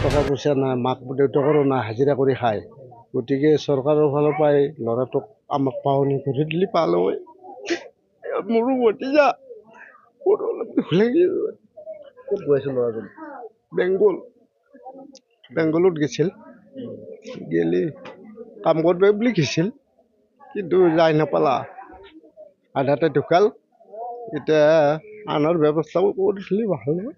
টকা পইচা নাই, মাক দেউতাকৰো নাই, হাজিৰা কৰি খায়। গতিকে চৰকাৰৰ ফালৰ পৰাই ল'ৰাটোক আমাক পাৱনি কৰি দিলে ভাল হয়। মোৰো ভতিজা মোৰ অলপ দুখ লাগিল। ক'ত গৈছিল ল'ৰাজন? বেংগলত গৈছিল, গেলি কাম কৰিব বুলি গৈছিল, কিন্তু যাই নাপালা, আধাতে ঢুকাল। এতিয়া আনৰ ব্যৱস্থাও কৰিছিলে ভাল হয়।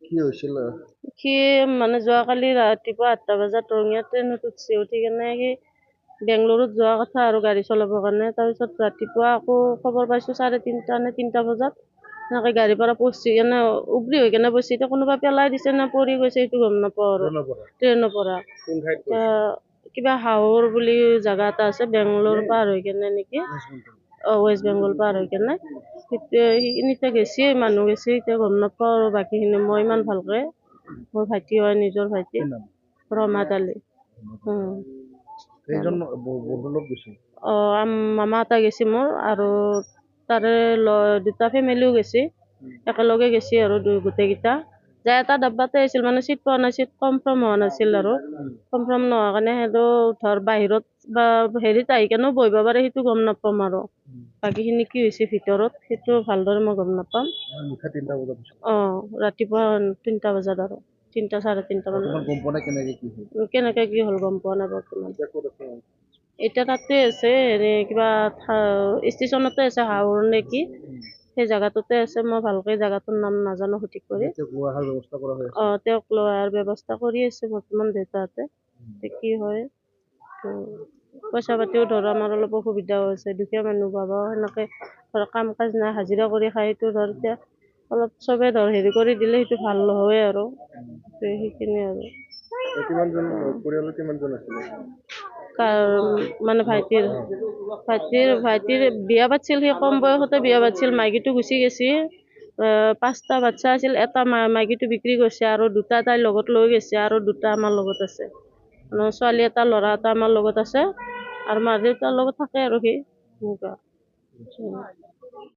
কি হৈছিল? সি মানে যোৱাকালি ৰাতিপুৱা 8টা বজাত ৰঙিয়া ট্ৰেইনত উঠি কেনে সি বেংগলোৰত যোৱা কথা আৰু গাড়ী চলাবৰ কাৰণে। তাৰপিছত ৰাতিপুৱা আকৌ খবৰ পাইছোঁ 3:30 নে 3টা বজাত এনেকৈ গাড়ীৰ পৰা পচি কেনে উগৰি হৈ কেনে পচি, এতিয়া কোনোবা পেলাই দিছে নে পৰি গৈছে সেইটো গম নাপাওঁ আৰু। ট্ৰেইনৰ পৰা কিবা হাওৰ বুলি জেগা এটা আছে, বেংগলোৰ পাৰ হৈ কেনে নেকি, ৱেষ্ট বেংগল পাৰ হৈ কেনে সেইখিনিতে গেছি, মানুহ গেছি, এতিয়া গম নাপাওঁ আৰু বাকীখিনি মই ইমান ভালকৈ। মোৰ ভাইটি হয়, নিজৰ ভাইটি, ৰমাত আলি। মামা এটা গেছি মোৰ, আৰু তাৰে দুটা ফেমিলিও গেছি, একেলগে গেছি আৰু গোটেইকেইটা যাই এটা ডাব্বাতে আহিছিল। মানে চিট পোৱা নাই, চিট কনফাৰ্ম হোৱা নাছিল আৰু কনফাৰ্ম নোহোৱা কাৰণে সেইটো ধৰ বাহিৰত বা হেৰিত আহি কেনেও বহিব পাৰে, সেইটো গম নাপাম আৰু বাকীখিনি কি হৈছে ভিতৰত সেইটো ভালদৰে মই গম নাপাম। ৰাতিপুৱা 3টা বজাত আৰু 3টা 3:30 মান। কেনেকে কি হ'ল গম পোৱা নাই বৰ্তমান। এতিয়া তাতে আছে, কিবা ষ্টেচনতে আছে, হাওৰ নে কি সেই জেগাটোতে আছে। মই ভালকৈ জেগাটোৰ নাম নাজানো সঠিক কৰি। তেওঁক লৈ অহাৰ ব্যৱস্থা কৰি আছে বৰ্তমান দেউতাহঁতে। কি হয়, পইচা পাতিও ধৰ আমাৰ অলপ অসুবিধা হৈছে, দুখীয়া মানুহ পাবা সেনেকৈ ধৰ কাম কাজ নাই, হাজিৰা কৰি খাইতো ধৰ এতিয়া অলপ চবে ধৰ হেৰি কৰি দিলে সেইটো ভাল নহয় আৰু সেইখিনি আৰু। মানে ভাইটিৰ বিয়া পাতিছিল, সি কম বয়সতে বিয়া পাতিছিল। মাইকীটো গুচি গৈছি, 5টা বাচ্চা আছিল, এটা মাইকীটো বিক্ৰী কৰিছে, আৰু 2টা তাইৰ লগত লৈ গৈছে, আৰু 2টা আমাৰ লগত আছে। ছোৱালী এটা ল'ৰা এটা আমাৰ লগত আছে, আৰু মা দেউতাৰ লগত থাকে আৰু সি এনেকুৱা।